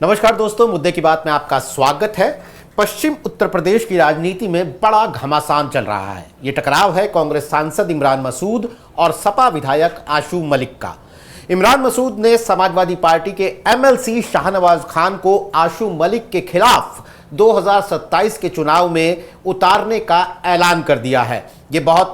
नमस्कार दोस्तों, मुद्दे की बात में आपका स्वागत है। पश्चिम उत्तर प्रदेश की राजनीति में बड़ा घमासान चल रहा है। ये टकराव है कांग्रेस सांसद इमरान मसूद और सपा विधायक आशू मलिक का। इमरान मसूद ने समाजवादी पार्टी के एमएलसी शाहनवाज खान को आशू मलिक के खिलाफ 2027 के चुनाव में उतारने का ऐलान कर दिया है। ये बहुत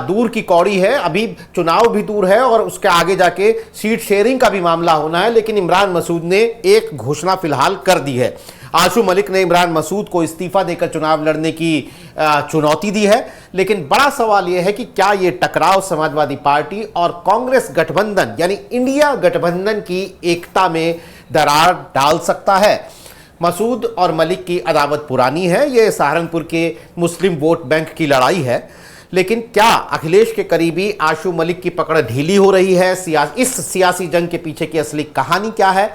दूर की कौड़ी है, अभी चुनाव भी दूर है और उसके आगे जाके सीट शेयरिंग का भी मामला होना है, लेकिन इमरान मसूद ने एक घोषणा फिलहाल कर दी है। आशू मलिक ने इमरान मसूद को इस्तीफा देकर चुनाव लड़ने की चुनौती दी है, लेकिन बड़ा सवाल यह है कि क्या ये टकराव समाजवादी पार्टी और कांग्रेस गठबंधन यानी इंडिया गठबंधन की एकता में दरार डाल सकता है। मसूद और मलिक की अदावत पुरानी है, ये सहारनपुर के मुस्लिम वोट बैंक की लड़ाई है, लेकिन क्या अखिलेश के करीबी आशू मलिक की पकड़ ढीली हो रही है? इस सियासी जंग के पीछे की असली कहानी क्या है?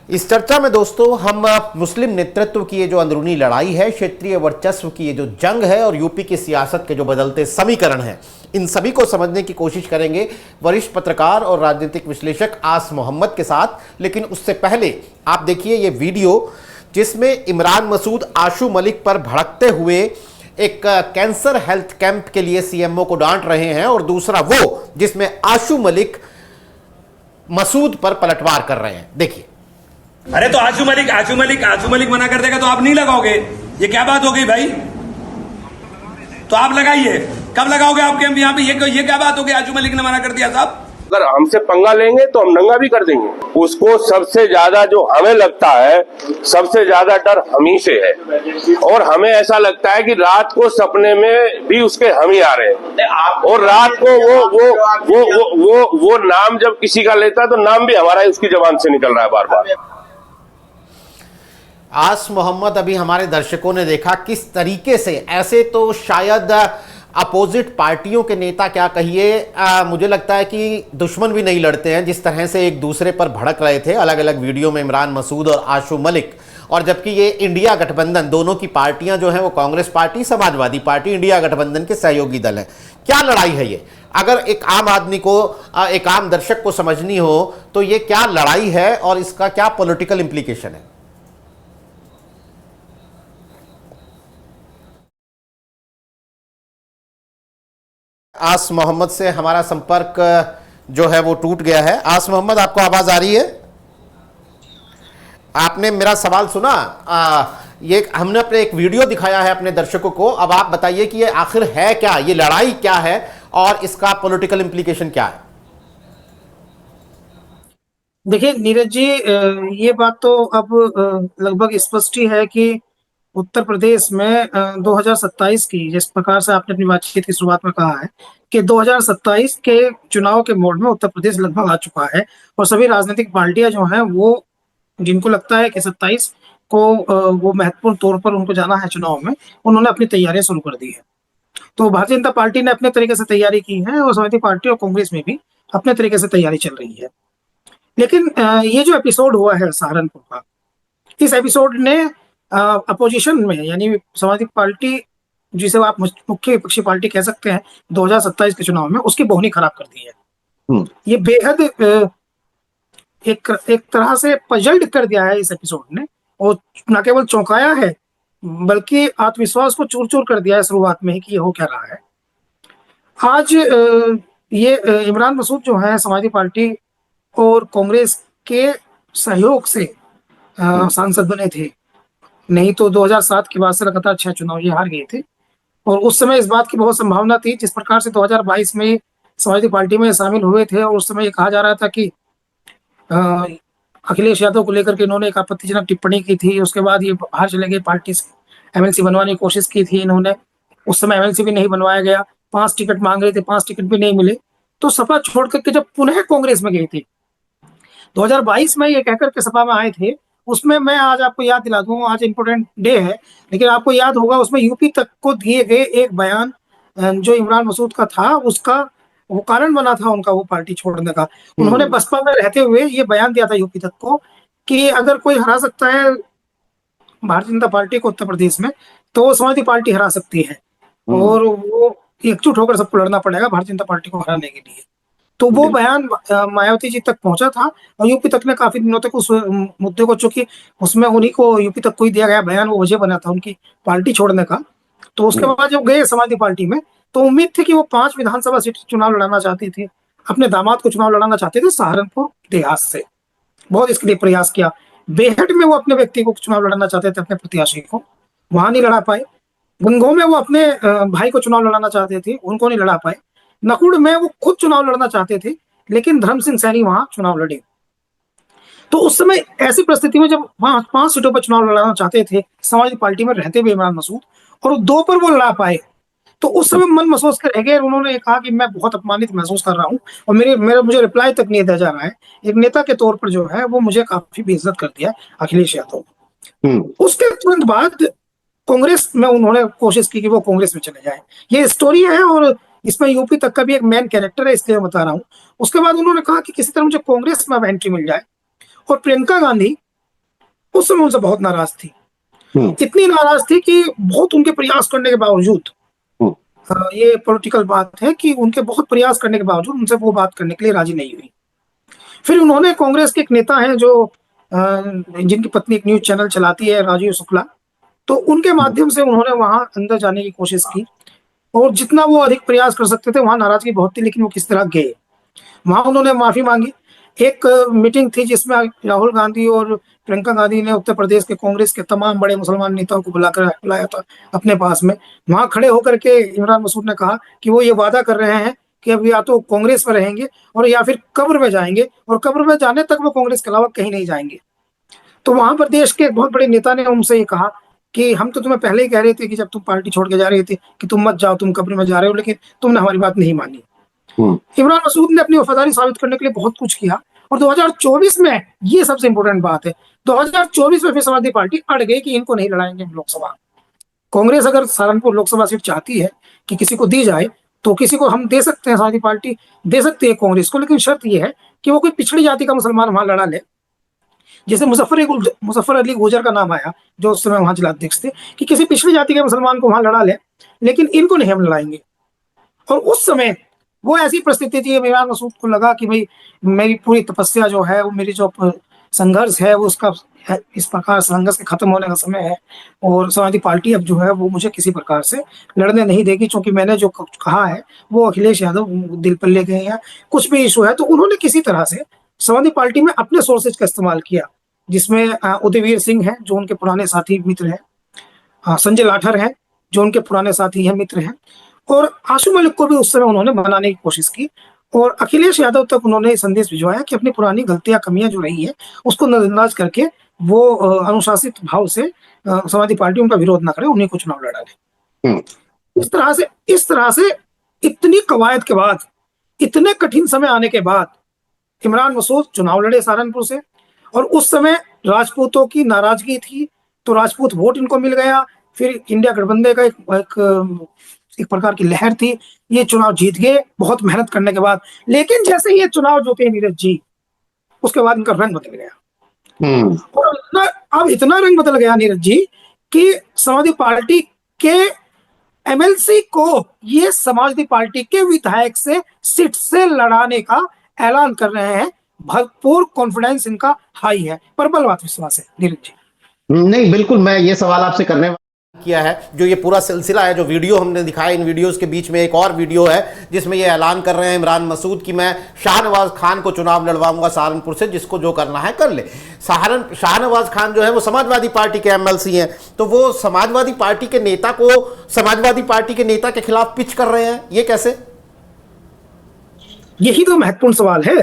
इस चर्चा में दोस्तों हम मुस्लिम नेतृत्व की ये जो अंदरूनी लड़ाई है, क्षेत्रीय वर्चस्व की ये जो जंग है और यूपी की सियासत के जो बदलते समीकरण हैं, इन सभी को समझने की कोशिश करेंगे वरिष्ठ पत्रकार और राजनीतिक विश्लेषक आस मोहम्मद के साथ। लेकिन उससे पहले आप देखिए ये वीडियो जिसमें इमरान मसूद आशू मलिक पर भड़कते हुए एक कैंसर हेल्थ कैंप के लिए सीएमओ को डांट रहे हैं, और दूसरा वो जिसमें आशू मलिक मसूद पर पलटवार कर रहे हैं। देखिए। अरे तो आशू मलिक मना कर देगा तो आप नहीं लगाओगे? ये क्या बात हो गई भाई? तो आप लगाइए। कब लगाओगे आप कैंप यहाँ पे? ये क्या बात हो गई? आशू मलिक ने मना कर दिया साहब। अगर हमसे पंगा लेंगे तो हम नंगा भी कर देंगे उसको। सबसे ज्यादा जो हमें लगता है, सबसे ज्यादा डर हम ही से है, और हमें ऐसा लगता है कि रात को सपने में भी उसके हम ही आ रहे हैं, और रात को वो नाम जब किसी का लेता है तो नाम भी हमारा उसकी जबान से निकल रहा है बार बार। आस मोहम्मद, अभी हमारे दर्शकों ने देखा किस तरीके से, ऐसे तो शायद अपोजिट पार्टियों के नेता क्या कहिए, मुझे लगता है कि दुश्मन भी नहीं लड़ते हैं, जिस तरह से एक दूसरे पर भड़क रहे थे अलग अलग वीडियो में इमरान मसूद और आशू मलिक। और जबकि ये इंडिया गठबंधन, दोनों की पार्टियां जो हैं वो Congress party, Samajwadi party, India गठबंधन के सहयोगी दल हैं। क्या लड़ाई है ये? अगर एक आम आदमी को, एक आम दर्शक को समझनी हो तो ये क्या लड़ाई है और इसका क्या पॉलिटिकल इंप्लीकेशन है? आस मोहम्मद से हमारा संपर्क जो है वो टूट गया है। आस मोहम्मद, आपको आवाज आ रही है? आपने मेरा सवाल सुना? ये हमने अपने एक वीडियो दिखाया है अपने दर्शकों को। अब आप बताइए कि ये आखिर है क्या, ये लड़ाई क्या है और इसका पॉलिटिकल इंप्लीकेशन क्या है? देखिए नीरज जी, ये बात तो अब लगभग स्पष्ट ही है कि उत्तर प्रदेश में 2027 की, जिस प्रकार से आपने अपनी बातचीत की शुरुआत में कहा है कि 2027 के चुनाव के मोड में उत्तर प्रदेश लगभग आ चुका है, और सभी राजनीतिक पार्टियां जो हैं वो, जिनको लगता है कि 27 को वो महत्वपूर्ण तौर पर उनको जाना है चुनाव में, उन्होंने अपनी तैयारियां शुरू कर दी है। तो भारतीय जनता पार्टी ने अपने तरीके से तैयारी की है और समाजवादी पार्टी और कांग्रेस में भी अपने तरीके से तैयारी चल रही है। लेकिन ये जो एपिसोड हुआ है सहारनपुर का, इस एपिसोड ने अपोजिशन में, यानी समाजवादी पार्टी जिसे आप मुख्य विपक्षी पार्टी कह सकते हैं 2027 के चुनाव में, उसकी बोहनी खराब कर दी है। ये बेहद एक तरह से पजल्ड कर दिया है इस एपिसोड ने, और न केवल चौंकाया है बल्कि आत्मविश्वास को चूर चूर कर दिया है शुरुआत में ही कि ये हो क्या रहा है। आज ये इमरान मसूद जो है समाजवादी पार्टी और कांग्रेस के सहयोग से सांसद बने थे, नहीं तो 2007 के बाद से लगातार 6 चुनाव ये हार गए थे, और उस समय इस बात की बहुत संभावना थी, जिस प्रकार से 2022 में समाजवादी पार्टी में शामिल हुए थे, और उस समय ये कहा जा रहा था कि अखिलेश यादव को लेकर के इन्होंने एक आपत्तिजनक टिप्पणी की थी। उसके बाद ये बाहर चले गए, पार्टी से एमएलसी बनवाने की कोशिश की थी इन्होंने, उस समय एमएलसी भी नहीं बनवाया गया। 5 टिकट मांग रहे थे, 5 टिकट भी नहीं मिले, तो सपा छोड़ करके जब पुनः कांग्रेस में गए थे 2022 में, ये कहकर के सपा में आए थे। उसमें मैं आज आपको याद दिला दूं, आज इंपोर्टेंट डे है, लेकिन आपको याद होगा उसमें यूपी तक को दिए गए एक बयान जो इमरान मसूद का था, उसका वो कारण बना था उनका वो पार्टी छोड़ने का। उन्होंने बसपा में रहते हुए ये बयान दिया था यूपी तक को कि अगर कोई हरा सकता है भारतीय जनता पार्टी को उत्तर प्रदेश में, तो वो समाजवादी पार्टी हरा सकती है, और वो एकजुट होकर सबको लड़ना पड़ेगा भारतीय जनता पार्टी को हराने के लिए। तो वो बयान मायावती जी तक पहुंचा था और यूपी तक ने काफी दिनों तक उस मुद्दे को, चूंकि उसमें उन्हीं को यूपी तक कोई दिया गया बयान वो वजह बना था उनकी पार्टी छोड़ने का। तो उसके बाद जब गए समाजवादी पार्टी में तो उम्मीद थी कि वो 5 विधानसभा सीट चुनाव लड़ाना चाहती थी, अपने दामाद को चुनाव लड़ाना चाहते थे सहारनपुर देहात से। बहुत इसके लिए प्रयास किया। बेहट में वो अपने व्यक्ति को चुनाव लड़ाना चाहते थे, अपने प्रत्याशी को, वहां नहीं लड़ा पाए। गंगोह में वो अपने भाई को चुनाव लड़ाना चाहते थे, उनको नहीं लड़ा पाए। नकुड़ में वो खुद चुनाव लड़ना चाहते थे, लेकिन धर्म सिंह सैनी वहां चुनाव लड़े। तो उस समय ऐसी परिस्थिति में जब वहां 5 सीटों पर चुनाव लड़ाना चाहते थे समाजवादी पार्टी में रहते हुए इमरान मसूद, और 2 पर वो लड़ा पाए, तो उस समय मन महसूस कर रह गए। उन्होंने कहा कि मैं बहुत अपमानित महसूस कर रहा हूँ और मेरा मुझे रिप्लाई तक नहीं दिया जा रहा है। एक नेता के तौर पर जो है वो मुझे काफी बेइज्जत कर दिया अखिलेश यादव। उसके तुरंत बाद कांग्रेस में उन्होंने कोशिश की कि वो कांग्रेस में चले जाए। ये स्टोरी है और इसमें यूपी तक का भी एक मेन कैरेक्टर है, इसलिए मैं बता रहा हूँ। उसके बाद उन्होंने कहा कि किसी तरह मुझे कांग्रेस में एंट्री मिल जाए। और प्रियंका गांधी उस समय उनसे बहुत नाराज थी, इतनी नाराज थी कि बहुत उनके प्रयास करने के बावजूद, ये पॉलिटिकल बात है कि उनके बहुत प्रयास करने के बावजूद उनसे वो बात करने के लिए राजी नहीं हुई। फिर उन्होंने, कांग्रेस के एक नेता हैं जो जिनकी पत्नी एक न्यूज चैनल चलाती है, राजीव शुक्ला, तो उनके माध्यम से उन्होंने वहां अंदर जाने की कोशिश की और जितना वो अधिक प्रयास कर सकते थे। वहां नाराजगी बहुत थी, लेकिन वो किस तरह गए। वहां उन्होंने माफी मांगी। एक मीटिंग थी जिसमें राहुल गांधी और प्रियंका गांधी ने उत्तर प्रदेश के कांग्रेस के तमाम बड़े मुसलमान नेताओं को बुलाया था अपने पास में। वहां खड़े होकर के इमरान मसूद ने कहा कि वो ये वादा कर रहे हैं कि अब या तो कांग्रेस में रहेंगे और या फिर कब्र में जाएंगे, और कब्र में जाने तक वो कांग्रेस के अलावा कहीं नहीं जाएंगे। तो वहां पर देश के एक बहुत बड़े नेता ने उनसे ये कहा कि हम तो तुम्हें पहले ही कह रहे थे कि जब तुम पार्टी छोड़ के जा रहे थे कि तुम मत जाओ, तुम कब्र में जा रहे हो, लेकिन तुमने हमारी बात नहीं मानी। इमरान मसूद ने अपनी वफादारी साबित करने के लिए बहुत कुछ किया और 2024 में, ये सबसे इंपॉर्टेंट बात है, 2024 में फिर समाजवादी पार्टी अड़ गई कि इनको नहीं लड़ाएंगे लोकसभा। कांग्रेस अगर सहारनपुर लोकसभा सीट चाहती है कि किसी को दी जाए तो किसी को हम दे सकते हैं, समाजवादी पार्टी दे सकती है कांग्रेस को, लेकिन शर्त यह है कि वो कोई पिछड़ी जाति का मुसलमान वहां लड़ा ले। जैसे मुजफ्फर अली गुजर का नाम आया जो उस समय वहां जिलाध्यक्ष थे, कि किसी पिछड़ी जाति के मुसलमान को वहां लड़ा ले, लेकिन इनको नहीं हम लड़ाएंगे। और उस समय वो ऐसी परिस्थिति थी, इमरान मसूद को लगा कि भाई मेरी पूरी तपस्या जो है, वो मेरी जो संघर्ष है, वो उसका इस प्रकार संघर्ष के खत्म होने का समय है और समाजवादी पार्टी अब जो है वो मुझे किसी प्रकार से लड़ने नहीं देगी, क्योंकि मैंने जो कहा है वो अखिलेश यादव दिल पर ले गए हैं, कुछ भी इशू है। तो उन्होंने किसी तरह से समाजवादी पार्टी में अपने सोर्सेज का इस्तेमाल किया, जिसमें उदयवीर सिंह है जो उनके पुराने साथी मित्र हैं, संजय लाठर है जो उनके पुराने साथी हैं, मित्र हैं, और आशू मलिक को भी उस समय उन्होंने बनाने की कोशिश की। और अखिलेश यादव तक उन्होंने संदेश भिजवाया कि अपनी पुरानी गलतियां, कमियां जो रही है उसको नजरअंदाज करके वो अनुशासित भाव से समाजवादी पार्टी उनका विरोध न करे, उन्हीं को चुनाव लड़ा ले। इस तरह से इतनी कवायद के बाद, इतने कठिन समय आने के बाद इमरान मसूद चुनाव लड़े सहारनपुर से। और उस समय राजपूतों की नाराजगी थी, तो राजपूत वोट इनको मिल गया। फिर इंडिया गठबंधन का एक प्रकार की लहर थी, ये चुनाव जीत गए बहुत मेहनत करने के बाद। लेकिन जैसे ये चुनाव जीते नीरज जी, उसके बाद इनका रंग बदल गया। और अब इतना रंग बदल गया नीरज जी कि समाजवादी पार्टी के एमएलसी को ये समाजवादी पार्टी के विधायक से सीट से लड़ाने का ऐलान कर रहे हैं। भरपूर कॉन्फिडेंस इनका हाई है, प्रबल आत्मविश्वास है नीरज जी। नहीं, बिल्कुल, मैं ये सवाल आपसे करने किया है। जो ये पूरा सिलसिला है, जो वीडियो हमने दिखाया, इन वीडियोस के बीच में एक और वीडियो है जिसमें ये ऐलान कर रहे हैं इमरान मसूद कि मैं शाहनवाज खान को चुनाव लड़वाऊंगा सहारनपुर से, जिसको जो करना है कर ले। शाहनवाज खान जो है वो समाजवादी पार्टी के एमएलसी हैं, तो वो समाजवादी पार्टी के नेता को समाजवादी पार्टी के नेता के खिलाफ पिच कर रहे हैं, ये कैसे? यही तो महत्वपूर्ण सवाल है।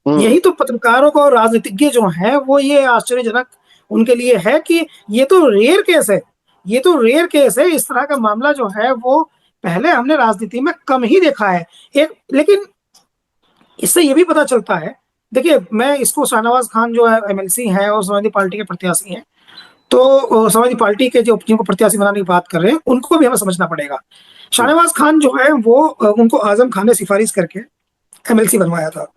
यही तो पत्रकारों को और राजनीतिज्ञ जो हैं वो ये आश्चर्यजनक उनके लिए है कि ये तो रेयर केस है, ये तो रेयर केस है। इस तरह का मामला जो है वो पहले हमने राजनीति में कम ही देखा है। लेकिन इससे ये भी पता चलता है, देखिए मैं इसको शाहनवाज खान जो है एमएलसी हैं और समाजवादी पार्टी के प्रत्याशी हैं, तो समाजवादी पार्टी के जो जिनको प्रत्याशी बनाने की बात कर रहे हैं उनको भी हमें समझना पड़ेगा। शाहनवाज खान जो है वो उनको आजम खान ने सिफारिश करके एमएलसी बनवाया था।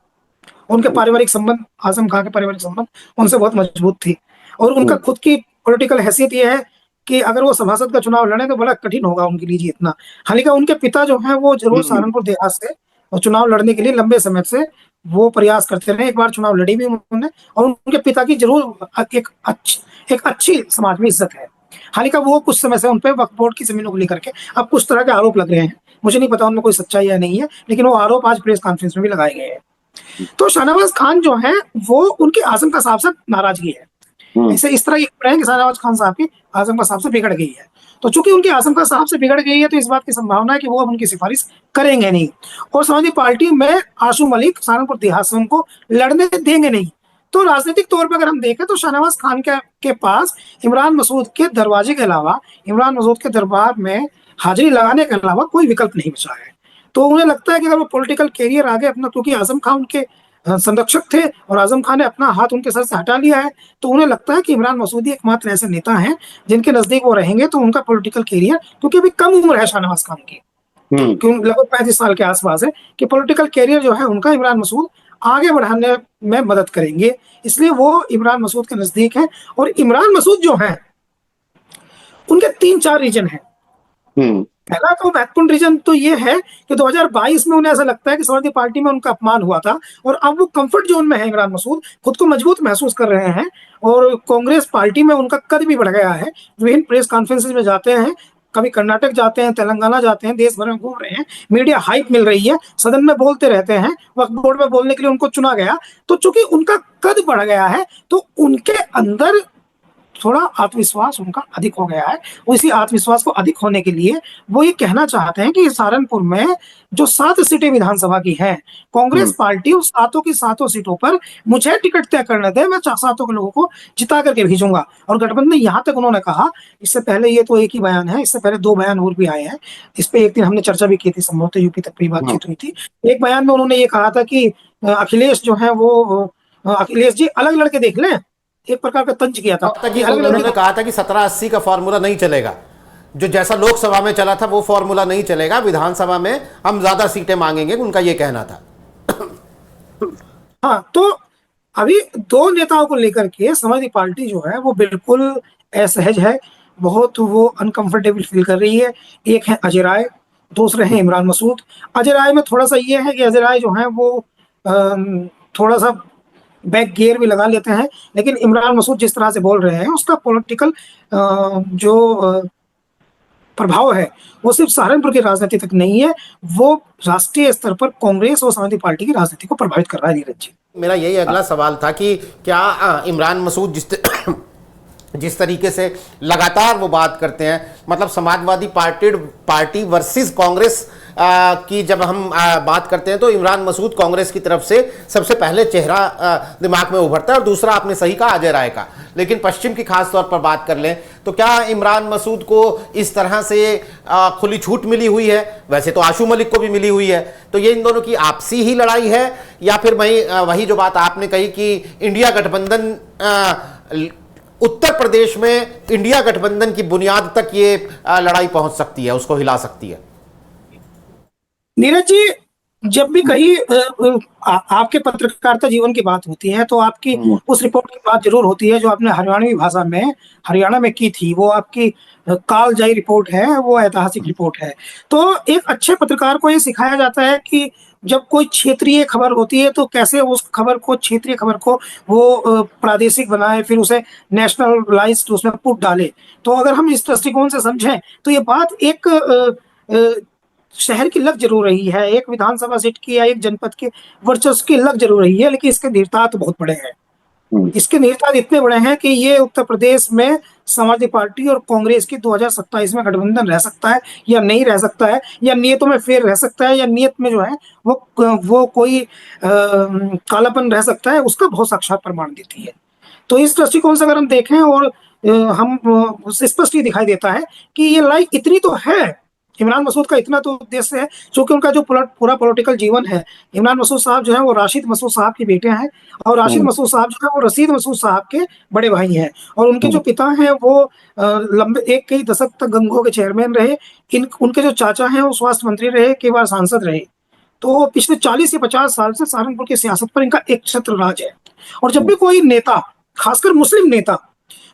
उनके पारिवारिक संबंध, आजम खान के पारिवारिक संबंध उनसे बहुत मजबूत थी और उनका खुद की पॉलिटिकल हैसियत ये है कि अगर वो सभासद का चुनाव लड़े तो बड़ा कठिन होगा उनके लिए जीतना। हालांकि उनके पिता जो है वो जरूर सहारनपुर देहात से और चुनाव लड़ने के लिए लंबे समय से वो प्रयास करते रहे। एक बार चुनाव लड़ी भी उन्होंने, और उनके पिता की जरूर एक अच्छी समाज में इज्जत है। हालांकि वो कुछ समय से उन पे वक्फ बोर्ड की जमीनों को लेकर के अब कुछ तरह के आरोप लग रहे हैं। मुझे नहीं पता उनमें कोई सच्चाई या नहीं है, लेकिन वो आरोप आज प्रेस कॉन्फ्रेंस में भी लगाए गए हैं। तो शाहनवाज खान जो है वो उनके आजम का साहब से नाराजगी है। ऐसे इस तरह की खबरें हैं कि शाहनवाज खान साहब की आजम का साहब से बिगड़ गई है। तो चूंकि उनकी आजम का साहब से बिगड़ गई है, तो इस बात की संभावना है कि वो अब उनकी सिफारिश करेंगे नहीं, और समाजवादी पार्टी में आशू मलिक सहारनपुर देहात से उनको लड़ने देंगे नहीं। तो राजनीतिक तौर पर अगर हम देखें तो शाहनवाज खान के पास इमरान मसूद के दरवाजे के अलावा, इमरान मसूद के दरबार में हाजिरी लगाने के अलावा कोई विकल्प नहीं बचा है। तो उन्हें लगता है कि अगर वो पॉलिटिकल कैरियर आगे अपना, क्योंकि आजम खान उनके संरक्षक थे और आजम खान ने अपना हाथ उनके सर से हटा लिया है, तो उन्हें लगता है कि इमरान मसूदी एकमात्र ऐसे नेता हैं जिनके नजदीक वो रहेंगे तो उनका पॉलिटिकल कैरियर, क्योंकि अभी कम उम्र है शाहनवाज खान की, लगभग 35 साल के आसपास है, कि पॉलिटिकल कैरियर जो है उनका इमरान मसूद आगे बढ़ाने में मदद करेंगे, इसलिए वो इमरान मसूद के नजदीक है। और इमरान मसूद जो है उनके 3-4 रीजन है। पहला तो महत्वपूर्ण रीजन तो ये है कि 2022 में उन्हें ऐसा लगता है कि समाजवादी पार्टी में उनका अपमान हुआ था, और अब वो कंफर्ट जोन में है। इमरान मसूद खुद को मजबूत महसूस कर रहे हैं, और कांग्रेस पार्टी में उनका कद भी बढ़ गया है। विभिन्न प्रेस कॉन्फ्रेंसेस में जाते हैं, कभी कर्नाटक जाते हैं, तेलंगाना जाते हैं, देश भर में घूम रहे हैं, मीडिया हाइप मिल रही है, सदन में बोलते रहते हैं, वक्फ बोर्ड में बोलने के लिए उनको चुना गया। तो चूंकि उनका कद बढ़ गया है, तो उनके अंदर थोड़ा आत्मविश्वास उनका अधिक हो गया है। उसी आत्मविश्वास को अधिक होने के लिए वो ये कहना चाहते हैं कि सहारनपुर में जो 7 सीटें विधानसभा की हैं, कांग्रेस पार्टी उस 7 की 7 सीटों पर मुझे टिकट तय करने दे, मैं 7 के लोगों को जिता करके भेजूंगा। और गठबंधन यहाँ तक उन्होंने कहा, इससे पहले ये तो एक ही बयान है, इससे पहले 2 बयान और भी आए हैं, इस पे एक दिन हमने चर्चा भी की थी, संभवतः यूपी तक भी बातचीत हुई थी। एक बयान में उन्होंने ये कहा था कि अखिलेश जो है वो अखिलेश जी अलग लड़के देख लें, एक प्रकार का तंज किया था। उन्होंने कहा था कि 1780 का फॉर्मूला नहीं चलेगा, जो जैसा लोकसभा में चला था वो फॉर्मूला नहीं चलेगा, विधानसभा में हम ज्यादा सीटें मांगेंगे, उनका ये कहना था। हाँ, तो अभी 2 नेताओं को लेकर के समाजवादी पार्टी जो है वो बिल्कुल असहज है, बहुत वो अनकंफर्टेबल फील कर रही है। एक है अजय राय, दूसरे हैं इमरान मसूद। अजय राय में थोड़ा सा ये है कि अजय राय जो है वो थोड़ा सा बैक गियर भी लगा लेते हैं, लेकिन इमरान मसूद जिस तरह से बोल रहे हैं उसका पॉलिटिकल जो प्रभाव है वो सिर्फ सहारनपुर की राजनीति तक नहीं है, वो राष्ट्रीय स्तर पर कांग्रेस और समाजवादी पार्टी की राजनीति को प्रभावित कर रहा है। नीरज जी, मेरा यही अगला सवाल था कि क्या इमरान मसूद जिस तरीके से लगातार वो बात करते हैं, मतलब समाजवादी पार्टी वर्सेस कांग्रेस की जब हम बात करते हैं तो इमरान मसूद कांग्रेस की तरफ से सबसे पहले चेहरा दिमाग में उभरता है, और दूसरा आपने सही कहा अजय राय का। लेकिन पश्चिम की खास तौर पर बात कर लें तो क्या इमरान मसूद को इस तरह से खुली छूट मिली हुई है? वैसे तो आशू मलिक को भी मिली हुई है, तो ये इन दोनों की आपसी ही लड़ाई है, या फिर वही जो बात आपने कही कि इंडिया गठबंधन उत्तर प्रदेश में इंडिया गठबंधन की बुनियाद तक ये लड़ाई पहुंच सकती है, उसको हिला सकती है? नीरज जी, जब भी कहीं आपके पत्रकारिता जीवन की बात होती है तो आपकी उस रिपोर्ट की बात जरूर होती है जो आपने हरियाणवी भाषा में हरियाणा में की थी। वो आपकी कालजयी रिपोर्ट है, वो ऐतिहासिक रिपोर्ट है। तो एक अच्छे पत्रकार को ये सिखाया जाता है कि जब कोई क्षेत्रीय खबर होती है तो कैसे उस खबर को, क्षेत्रीय खबर को वो प्रादेशिक बनाए, फिर उसे नेशनलाइज उसमें पुट डाले। तो अगर हम इस दृष्टिकोण से समझें तो ये बात एक शहर की लग जरूर रही है, एक विधानसभा सीट की या एक जनपद के वर्चस्व की लग जरूर रही है, लेकिन इसके निहितार्थ बहुत बड़े हैं। इसके निहितार्थ इतने बड़े हैं कि ये उत्तर प्रदेश में समाजवादी पार्टी और कांग्रेस की 2027 में गठबंधन रह सकता है या नहीं रह सकता है, या नियतों में फेर रह सकता है, या नियत में जो है वो कोई कालापन रह सकता है, उसका बहुत साक्षात प्रमाण देती है। तो इस दृष्टिकोण से अगर हम देखें और हम स्पष्ट ही दिखाई देता है कि ये लड़ाई इतनी तो है, इमरान मसूद का इतना तो उद्देश्य है, क्योंकि उनका जो पूरा पॉलिटिकल जीवन है, इमरान मसूद साहब जो है वो राशिद मसूद साहब के बेटे हैं, और राशिद मसूद साहब जो है वो रशीद मसूद साहब के बड़े भाई हैं, और उनके जो पिता हैं वो लंबे कई दशक तक गंगो के चेयरमैन रहे। उनके जो चाचा हैं वो स्वास्थ्य मंत्री रहे, कई बार सांसद रहे। तो पिछले 40 से 50 साल से सहारनपुर की सियासत पर इनका एक छत्र राज है। और जब भी कोई नेता, खासकर मुस्लिम नेता,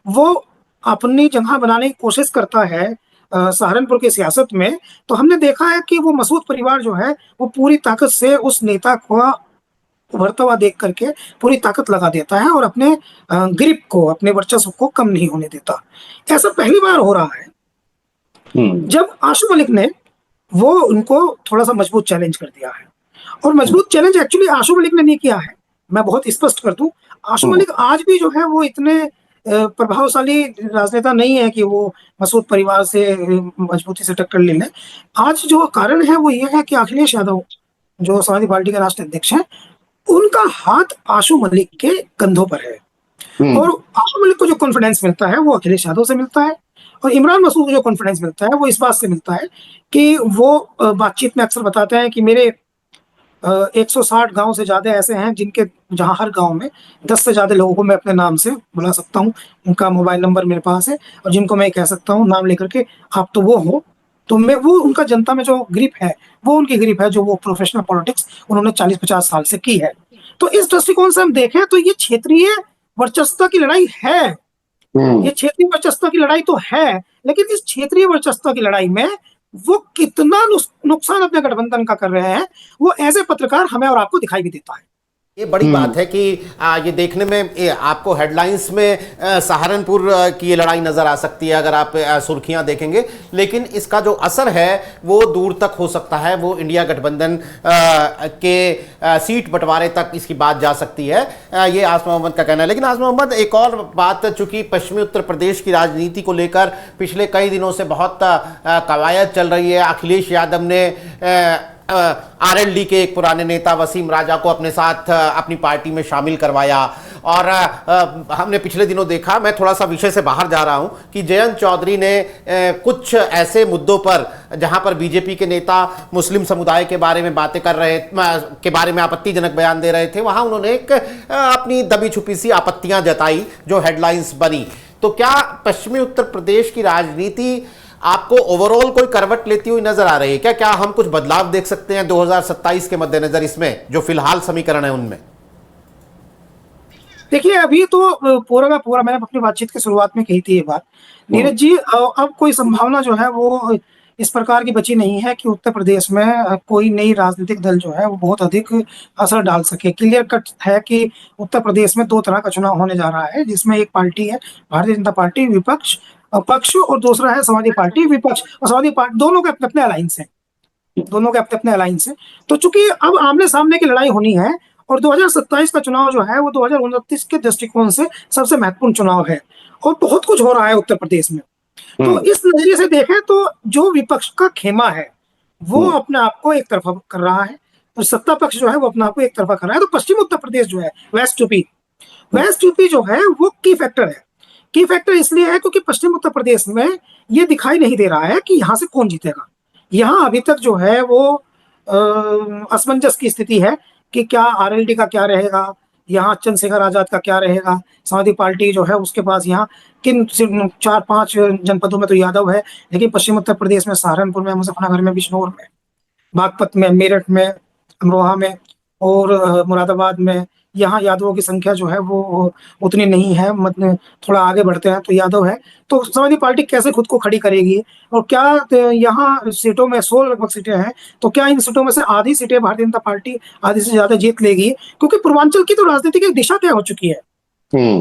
वो अपनी जगह बनाने की कोशिश करता है सहारनपुर की सियासत में, तो हमने देखा है कि वो मसूद परिवार जो है वो पूरी ताकत से उस नेता को उभरता हुआ देख करके पूरी ताकत लगा देता है और अपने ग्रिप को, अपने वर्चस्व को कम नहीं होने देता। ऐसा पहली बार हो रहा है जब आशू मलिक ने वो उनको थोड़ा सा मजबूत चैलेंज कर दिया है। और मजबूत चैलेंज एक्चुअली आशू मलिक ने नहीं किया है, मैं बहुत स्पष्ट कर दूं। आशू मलिक आज भी जो है वो इतने प्रभावशाली राजनेता नहीं है कि वो मसूद परिवार से मजबूती से टक्कर ले लें। आज जो कारण है वो ये है कि अखिलेश यादव जो समाजवादी पार्टी के राष्ट्रीय अध्यक्ष हैं, उनका हाथ आशू मलिक के कंधों पर है। और आशू मलिक को जो कॉन्फिडेंस मिलता है वो अखिलेश यादव से मिलता है, और इमरान मसूद को जो कॉन्फिडेंस मिलता है वो इस बात से मिलता है कि वो बातचीत में अक्सर बताते हैं कि मेरे 160 गांव से ज्यादा ऐसे हैं जिनके, जहां हर गांव में 10 से ज्यादा लोगों को मैं अपने नाम से बुला सकता हूं, उनका मोबाइल नंबर मेरे पास है, और जिनको मैं कह सकता हूं नाम लेकर के आप तो वो हो। तो मैं वो, उनका जनता में जो ग्रिप है वो उनकी ग्रिप है जो वो प्रोफेशनल पॉलिटिक्स उन्होंने 40-50 साल से की है। तो इस दृष्टिकोण से हम देखें तो ये क्षेत्रीय वर्चस्वता की लड़ाई है, ये क्षेत्रीय वर्चस्वता की लड़ाई तो है, लेकिन इस क्षेत्रीय वर्चस्वता की लड़ाई में वो कितना नुकसान अपने गठबंधन का कर रहे हैं वो एज ए पत्रकार हमें और आपको दिखाई भी देता है। ये बड़ी बात है कि ये देखने में आपको हेडलाइंस में सहारनपुर की ये लड़ाई नजर आ सकती है अगर आप सुर्खियां देखेंगे, लेकिन इसका जो असर है वो दूर तक हो सकता है, वो इंडिया गठबंधन के सीट बंटवारे तक इसकी बात जा सकती है, ये आसिम मोहम्मद का कहना है। लेकिन आसिम मोहम्मद, एक और बात, चूंकि पश्चिमी उत्तर प्रदेश की राजनीति को लेकर पिछले कई दिनों से बहुत कवायद चल रही है। अखिलेश यादव ने आरएलडी के एक पुराने नेता वसीम राजा को अपने साथ अपनी पार्टी में शामिल करवाया, और हमने पिछले दिनों देखा, मैं थोड़ा सा विषय से बाहर जा रहा हूं, कि जयंत चौधरी ने कुछ ऐसे मुद्दों पर जहां पर बीजेपी के नेता मुस्लिम समुदाय के बारे में बातें कर रहे के बारे में आपत्तिजनक बयान दे रहे थे, वहां उन्होंने एक अपनी दबी छुपी सी आपत्तियां जताई जो हेडलाइंस बनी। तो क्या पश्चिमी उत्तर प्रदेश की राजनीति आपको ओवरऑल कोई करवट लेती हुई नजर आ रही है? क्या हम कुछ बदलाव देख सकते हैं 2027 के मद्देनजर इसमें जो फिलहाल समीकरण है उनमें? देखिए, अभी तो पूरा का पूरा मैंने अपनी बातचीत की शुरुआत में कही थी ये बात, नीरज जी, अब कोई संभावना जो है वो इस प्रकार की बची नहीं है कि उत्तर प्रदेश में कोई नई राजनीतिक दल जो है वो बहुत अधिक असर डाल सके। क्लियर कट है कि उत्तर प्रदेश में 2 तरह का चुनाव होने जा रहा है, जिसमें एक पार्टी है भारतीय जनता पार्टी विपक्ष पक्ष, और दूसरा है समाजवादी पार्टी विपक्ष। और समाजवादी पार्टी दोनों के अपने अपने अलायंस हैं, दोनों के अपने अपने अलायंस हैं। तो चूंकि अब आमने सामने की लड़ाई होनी है, और 2027 का चुनाव जो है वो 2029 के दृष्टिकोण से सबसे महत्वपूर्ण चुनाव है, और बहुत कुछ हो रहा है उत्तर प्रदेश में। तो इस नजरिए से देखें तो जो विपक्ष का खेमा है वो अपने आप को एक तरफा कर रहा है, और सत्ता पक्ष जो है वो अपने आप को एक तरफा कर रहा है। तो पश्चिम उत्तर प्रदेश जो है, वेस्ट यूपी जो है वो की फैक्टर है। की फैक्टर इसलिए है क्योंकि पश्चिम उत्तर प्रदेश में ये दिखाई नहीं दे रहा है कि यहाँ से कौन जीतेगा। यहाँ अभी तक जो है वो असमंजस की स्थिति है कि क्या आरएलडी का क्या रहेगा, यहाँ चंद्रशेखर आजाद का क्या रहेगा, समाजवादी पार्टी जो है उसके पास यहाँ किन 4-5 जनपदों में तो यादव है, लेकिन पश्चिम उत्तर प्रदेश में सहारनपुर में, मुजफ्फरनगर में, बिजनौर में, बागपत में, मेरठ में, अमरोहा में और मुरादाबाद में यहाँ यादवों की संख्या जो है वो उतनी नहीं है। मतलब थोड़ा आगे बढ़ते हैं तो यादव है। तो समाजवादी पार्टी कैसे खुद को खड़ी करेगी, और क्या यहाँ सीटों में 16 लगभग सीटें हैं, तो क्या इन सीटों में से आधी सीटें भारतीय जनता पार्टी आधी से ज्यादा जीत लेगी? क्योंकि पूर्वांचल की तो राजनीति की दिशा क्या हो चुकी है,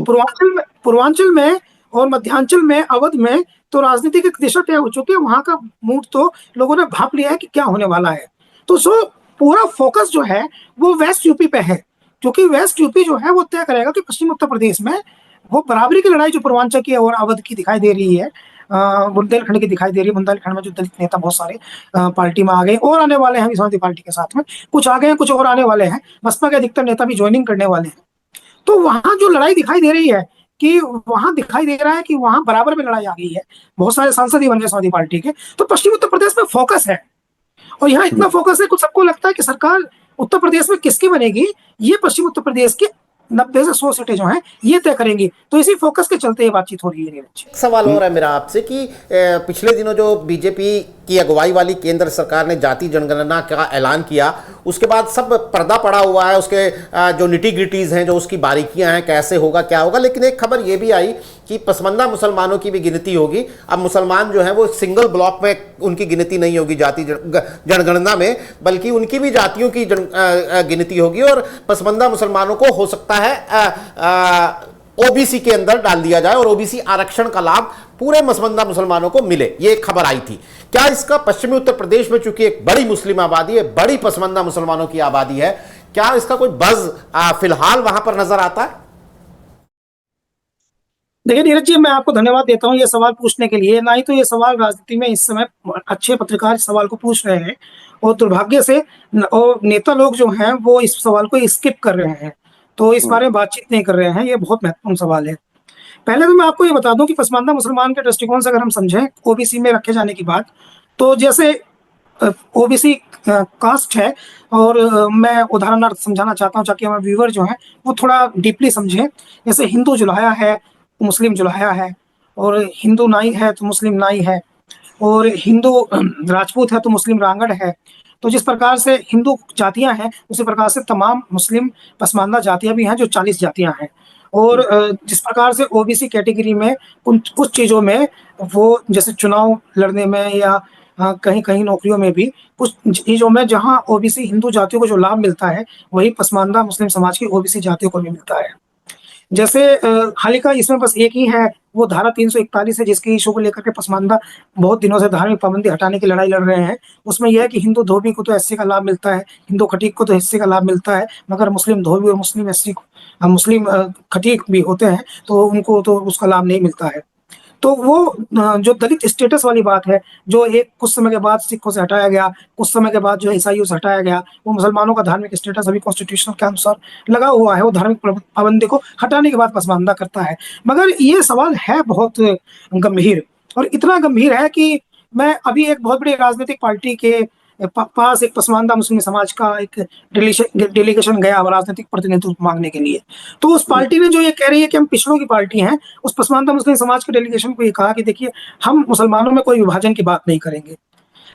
पूर्वांचल में और मध्यांचल में, अवध में तो राजनीति की दिशा तय हो चुकी है। वहां का मूड तो लोगों ने भाप लिया है कि क्या होने वाला है। तो पूरा फोकस जो है वो वेस्ट यूपी पे है, क्योंकि वेस्ट यूपी जो है वो तय करेगा कि पश्चिम उत्तर प्रदेश में वो बराबरी की लड़ाई जो पूर्वांचल की और अवध की दिखाई दे रही है, बुंदेलखंड की दिखाई दे रही है। बुंदेलखंड में जो दलित नेता बहुत सारे पार्टी में आ गए और आने वाले हैं, समाजवादी पार्टी के साथ में कुछ आ गए हैं, कुछ और आने वाले हैं, बसपा के अधिकतर नेता भी ज्वाइनिंग करने वाले हैं। तो वहां जो लड़ाई दिखाई दे रही है कि वहां दिखाई दे रहा है कि वहां बराबर में लड़ाई आ गई है, बहुत सारे सांसद ही बन गए समाजवादी पार्टी के। तो पश्चिम उत्तर प्रदेश में फोकस है, और यहाँ इतना फोकस है कुछ सबको लगता है कि सरकार उत्तर प्रदेश में किसकी बनेगी, ये पश्चिम उत्तर प्रदेश के 90 से 100 सीटें जो हैं ये तय करेंगी। तो इसी फोकस के चलते ये बातचीत हो रही है नीरज जी। सवाल और है मेरा आपसे कि पिछले दिनों जो बीजेपी की अगुवाई वाली केंद्र सरकार ने जाति जनगणना का ऐलान किया, उसके बाद सब पर्दा पड़ा हुआ है, उसके जो निटी ग्रिटीज हैं, जो उसकी बारीकियां हैं, कैसे होगा क्या होगा। लेकिन एक खबर ये भी आई कि पसमानदा मुसलमानों की भी गिनती होगी। अब मुसलमान जो है वो सिंगल ब्लॉक में उनकी गिनती नहीं होगी जाति जनगणना में, बल्कि उनकी भी जातियों की गिनती होगी और पसमानदा मुसलमानों को हो सकता है ओबीसी के अंदर डाल दिया जाए और ओबीसी आरक्षण का लाभ पूरे पसमानदा मुसलमानों को मिले। ये एक खबर आई थी। क्या इसका पश्चिमी उत्तर प्रदेश में चूंकि एक बड़ी मुस्लिम आबादी है, बड़ी पसमानदा मुसलमानों की आबादी है, क्या इसका कोई बज़ फिलहाल वहां पर नजर आता है? देखिए नीरज जी, मैं आपको धन्यवाद देता हूँ ये सवाल पूछने के लिए। ना ही तो ये सवाल राजनीति में इस समय अच्छे पत्रकार इस सवाल को पूछ रहे हैं, और दुर्भाग्य से और नेता लोग जो हैं वो इस सवाल को स्किप कर रहे हैं, तो इस बारे में बातचीत नहीं कर रहे हैं। ये बहुत महत्वपूर्ण सवाल है। पहले तो मैं आपको ये बता दूं कि पसमानदा मुसलमान के दृष्टिकोण से अगर हम समझें ओबीसी में रखे जाने की बात, तो जैसे ओबीसी कास्ट है, और मैं उदाहरणार्थ समझाना चाहता हूँ ताकि हमारे व्यूअर जो हैं वो थोड़ा डीपली समझें। जैसे हिंदू जुलाहा है तो मुस्लिम जुलाहा है, और हिंदू नाई है तो मुस्लिम नाई है, और हिंदू राजपूत है तो मुस्लिम रांगड़ है। तो जिस प्रकार से हिंदू जातियां हैं उसी प्रकार से तमाम मुस्लिम पसमानदा जातियां भी हैं, जो 40 जातियां हैं। और जिस प्रकार से ओबीसी कैटेगरी में कुछ चीज़ों में वो जैसे चुनाव लड़ने में या कहीं कहीं नौकरियों में भी कुछ चीज़ों में जहां ओबीसी हिंदू जातियों को जो लाभ मिलता है वही पसमानदा मुस्लिम समाज की ओबीसी जातियों को भी मिलता है। जैसे हाल ही का इसमें बस एक ही है, वो धारा 341 है, जिसकी इशू को लेकर के पसमानदा बहुत दिनों से धार्मिक पाबंदी हटाने की लड़ाई लड़ रहे हैं। उसमें यह है कि हिंदू धोबी को तो एससी का लाभ मिलता है, हिंदू खटीक को तो एससी का लाभ मिलता है, मगर मुस्लिम धोबी और मुस्लिम एससी मुस्लिम खटीक भी होते हैं तो उनको तो उसका लाभ नहीं मिलता है। तो वो जो दलित स्टेटस वाली बात है, जो एक कुछ समय के बाद सिखों से हटाया गया, कुछ समय के बाद जो ईसाइयों से हटाया गया, वो मुसलमानों का धार्मिक स्टेटस अभी कॉन्स्टिट्यूशन के अनुसार लगा हुआ है, वो धार्मिक पाबंदी को हटाने के बाद पसमानदा करता है। मगर ये सवाल है बहुत गंभीर, और इतना गंभीर है कि मैं अभी एक बहुत बड़ी राजनीतिक पार्टी के पास एक पसमानदा मुस्लिम समाज का एक डेलीगेशन गया राजनीतिक प्रतिनिधित्व मांगने के लिए। तो उस पार्टी ने जो ये कह रही है कि हम पिछड़ों की पार्टी हैं, उस पसमानदा मुस्लिम समाज के डेलीगेशन को ये कहा कि देखिए हम मुसलमानों में कोई विभाजन की बात नहीं करेंगे।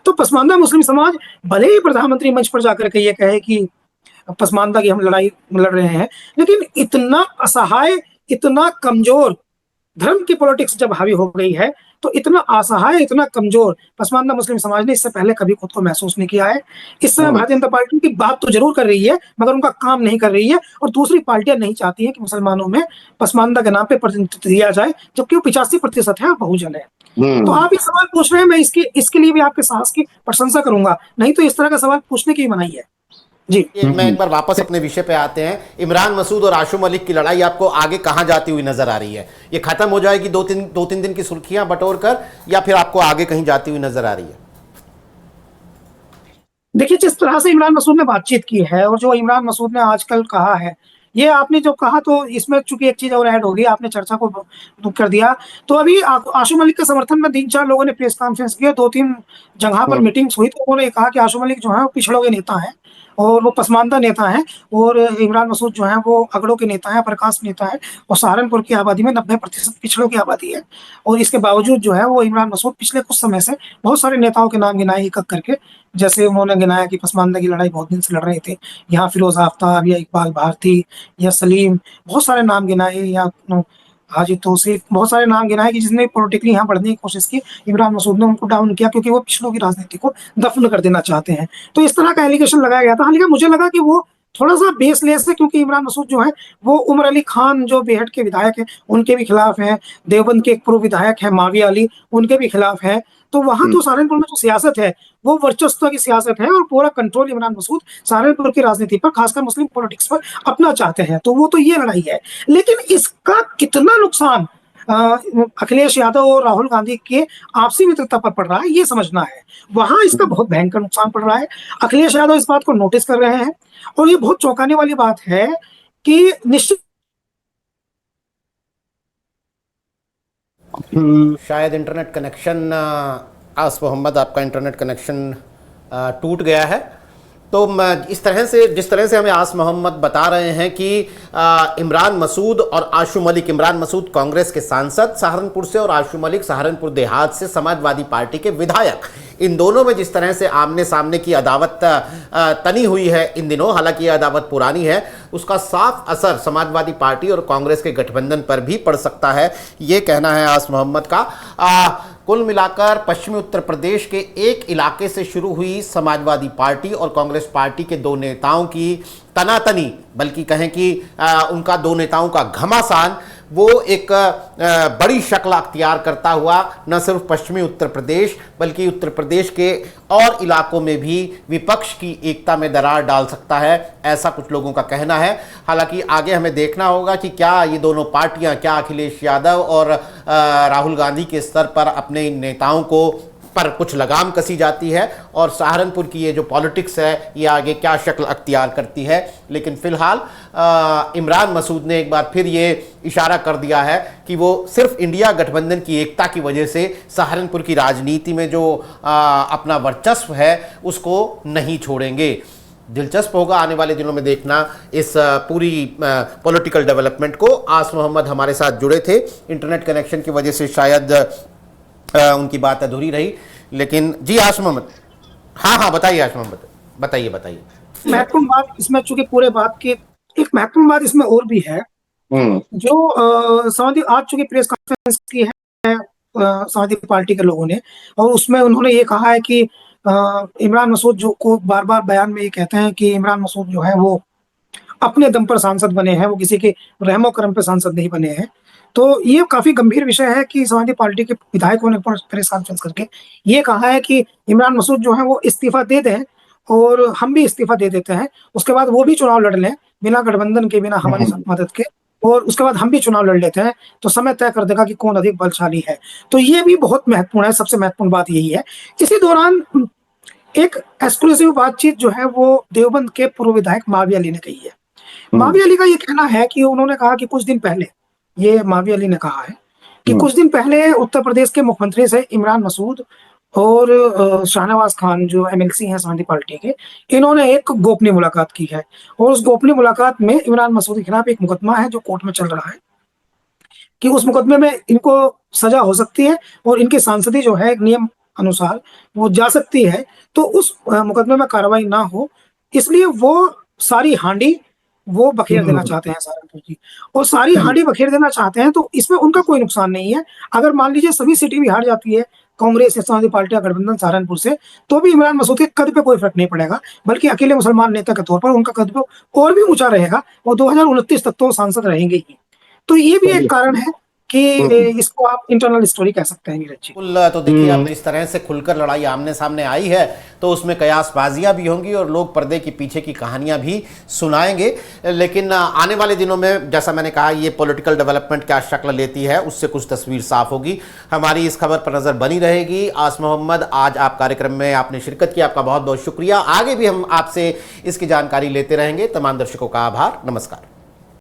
तो पसमानदा मुस्लिम समाज भले ही प्रधानमंत्री मंच पर जाकर के ये कहे कि पसमानदा की हम लड़ाई लड़ रहे हैं, लेकिन इतना असहाय, इतना कमजोर, धर्म की पॉलिटिक्स जब हावी हो गई है तो इतना असहाय, इतना कमजोर पसमानदा मुस्लिम समाज ने इससे पहले कभी खुद को महसूस नहीं किया है। इस समय भारतीय जनता पार्टी की बात तो जरूर कर रही है, मगर उनका काम नहीं कर रही है, और दूसरी पार्टियां नहीं चाहती हैं कि मुसलमानों में पसमानदा के नाम पे प्रतिनिधित्व दिया जाए, जबकि वो 85% है, बहुजन है। तो आप ये सवाल पूछ रहे हैं, मैं इसके लिए भी आपके साहस की प्रशंसा करूंगा, नहीं तो इस तरह का सवाल पूछने की मनाही है जी। मैं एक बार वापस अपने विषय पे आते हैं। इमरान मसूद और आशू मलिक की लड़ाई आपको आगे कहां जाती हुई नजर आ रही है? ये खत्म हो जाएगी दो तीन दिन की सुर्खियां बटोर कर, या फिर आपको आगे कहीं जाती हुई नजर आ रही है? देखिए, जिस तरह से इमरान मसूद ने बातचीत की है और जो इमरान मसूद ने आजकल कहा है, ये आपने जो कहा तो इसमें चूंकि एक चीज और ऐड होगी, आपने चर्चा को कर दिया। तो अभी आशू मलिक के समर्थन में 3-4 लोगों ने प्रेस कॉन्फ्रेंस किया, 2-3 जगह पर मीटिंग्स हुई, तो उन्होंने कहा कि आशू मलिक जो है वो पिछड़ों के नेता हैं और वो पसमानदा नेता हैं, और इमरान मसूद जो है वो अगड़ों के नेता हैं, प्रकाश नेता है, और सहारनपुर की आबादी में 90% पिछड़ों की आबादी है। और इसके बावजूद जो है वो इमरान मसूद पिछले कुछ समय से बहुत सारे नेताओं के नाम गिनाए एक करके, जैसे उन्होंने गिनाया कि पसमानदा की लड़ाई बहुत दिन से लड़ रहे थे, यहाँ फिरोज आफ्ताब या इकबाल भारती या सलीम, बहुत सारे नाम गिनाए, या हाजी तौसीफ, बहुत सारे नाम गिनाए कि जिसने पॉलिटिकली यहाँ बढ़ने की कोशिश की। इमरान मसूद ने उनको डाउन किया क्योंकि वो पिछड़ों की राजनीति को दफन कर देना चाहते हैं। तो इस तरह का एलिगेशन लगाया गया था। हालांकि मुझे लगा कि वो थोड़ा सा बेसलेस है, क्योंकि इमरान मसूद जो है वो उमर अली खान जो बेहट के विधायक हैं उनके भी खिलाफ हैं, देवबंद के एक पूर्व विधायक हैं माविया अली, उनके भी खिलाफ हैं। तो वहां तो सहारनपुर में जो सियासत है वो वर्चस्व की सियासत है, और पूरा कंट्रोल इमरान मसूद सहारनपुर की राजनीति पर, खासकर मुस्लिम पॉलिटिक्स पर अपना चाहते हैं। तो वो तो ये लड़ाई है, लेकिन इसका कितना नुकसान अखिलेश यादव और राहुल गांधी के आपसी मित्रता पर पड़ रहा है, ये समझना है। वहां इसका बहुत भयंकर नुकसान पड़ रहा है। अखिलेश यादव इस बात को नोटिस कर रहे हैं, और ये बहुत चौंकाने वाली बात है कि निश्चित शायद इंटरनेट कनेक्शन, आस मोहम्मद आपका इंटरनेट कनेक्शन टूट गया है। तो इस तरह से जिस तरह से हमें आस मोहम्मद बता रहे हैं कि इमरान मसूद और आशू मलिक, इमरान मसूद कांग्रेस के सांसद सहारनपुर से और आशू मलिक सहारनपुर देहात से समाजवादी पार्टी के विधायक, इन दोनों में जिस तरह से आमने सामने की अदावत तनी हुई है इन दिनों, हालांकि ये अदावत पुरानी है, उसका साफ असर समाजवादी पार्टी और कांग्रेस के गठबंधन पर भी पड़ सकता है, ये कहना है आस मोहम्मद का। कुल मिलाकर पश्चिमी उत्तर प्रदेश के एक इलाके से शुरू हुई समाजवादी पार्टी और कांग्रेस पार्टी के दो नेताओं की तनातनी, बल्कि कहें कि उनका दो नेताओं का घमासान, वो एक बड़ी शक्ल अख्तियार करता हुआ न सिर्फ पश्चिमी उत्तर प्रदेश बल्कि उत्तर प्रदेश के और इलाकों में भी विपक्ष की एकता में दरार डाल सकता है, ऐसा कुछ लोगों का कहना है। हालांकि आगे हमें देखना होगा कि क्या ये दोनों पार्टियां, क्या अखिलेश यादव और राहुल गांधी के स्तर पर अपने इन नेताओं को पर कुछ लगाम कसी जाती है और सहारनपुर की ये जो पॉलिटिक्स है ये आगे क्या शक्ल अख्तियार करती है। लेकिन फिलहाल इमरान मसूद ने एक बार फिर ये इशारा कर दिया है कि वो सिर्फ इंडिया गठबंधन की एकता की वजह से सहारनपुर की राजनीति में जो अपना वर्चस्व है उसको नहीं छोड़ेंगे। दिलचस्प होगा आने वाले दिनों में देखना इस पूरी पॉलिटिकल डेवलपमेंट को। आस मोहम्मद हमारे साथ जुड़े थे, इंटरनेट कनेक्शन की वजह से शायद उनकी बात अधूरी रही, लेकिन जी आस मोहम्मद, हाँ बताइए आस मोहम्मद, बताइए। महत्वपूर्ण बात इसमें, चूंकि पूरे बात की एक महत्वपूर्ण बात इसमें और भी है, जो समाजवादी आज चूंकि प्रेस कॉन्फ्रेंस की है समाजवादी पार्टी के लोगों ने, और उसमें उन्होंने ये कहा है कि इमरान मसूद जो को बार बार बयान में ये कहते हैं कि इमरान मसूद जो है वो अपने दम पर सांसद बने हैं, वो किसी के रहमो करम पे सांसद नहीं बने हैं। तो ये काफी गंभीर विषय है कि समाजवादी पार्टी के विधायकों ने प्रेस कॉन्फ्रेंस करके ये कहा है कि इमरान मसूद जो है वो इस्तीफा दे दें और हम भी इस्तीफा दे देते हैं, उसके बाद वो भी चुनाव लड़ लें बिना गठबंधन के, बिना हमारी मदद के, और उसके बाद हम भी चुनाव लड़ लेते हैं, तो समय तय कर देगा कि कौन अधिक बलशाली है। तो ये भी बहुत महत्वपूर्ण है, सबसे महत्वपूर्ण बात यही है। इसी दौरान एक एक्सक्लूसिव बातचीत जो है वो देवबंद के पूर्व विधायक माविया अली ने कही है। माविया अली का ये कहना है कि उन्होंने कहा कि कुछ दिन पहले, ये माविया अली ने कहा है कि कुछ दिन पहले उत्तर प्रदेश के मुख्यमंत्री से इमरान मसूद और शाहनवाज खान जो एमएलसी हैं समाजवादी पार्टी के, इन्होंने एक गोपनीय मुलाकात की है, और उस गोपनीय मुलाकात में इमरान मसूद के खिलाफ एक मुकदमा है जो कोर्ट में चल रहा है कि उस मुकदमे में इनको सजा हो सकती है और इनकी सांसदी जो है नियम अनुसार वो जा सकती है। तो उस मुकदमे में कार्रवाई ना हो, इसलिए वो सारी हांडी वो बखेर देना चाहते हैं सहारनपुर की, और सारी हांडी बखेर देना चाहते हैं। तो इसमें उनका कोई नुकसान नहीं है। अगर मान लीजिए सभी सीटें भी हार जाती है कांग्रेस या समाजवादी पार्टी का गठबंधन सहारनपुर से, तो भी इमरान मसूद के कद पे कोई फर्क नहीं पड़ेगा, बल्कि अकेले मुसलमान नेता के तौर पर उनका कद और भी ऊंचा रहेगा और 2029 तक तो सांसद रहेंगे ही। तो ये भी एक कारण है कि इसको आप इंटरनल स्टोरी कह सकते हैं नीरज जी। तो देखिए अब इस तरह से खुलकर लड़ाई आमने सामने आई है तो उसमें कयासबाजियां भी होंगी और लोग पर्दे के पीछे की कहानियां भी सुनाएंगे। लेकिन आने वाले दिनों में जैसा मैंने कहा ये पॉलिटिकल डेवलपमेंट क्या शक्ल लेती है उससे कुछ तस्वीर साफ होगी। हमारी इस खबर पर नजर बनी रहेगी। आस मोहम्मद, आज आप कार्यक्रम में आपने शिरकत की, आपका बहुत बहुत शुक्रिया। आगे भी हम आपसे इसकी जानकारी लेते रहेंगे। तमाम दर्शकों का आभार, नमस्कार।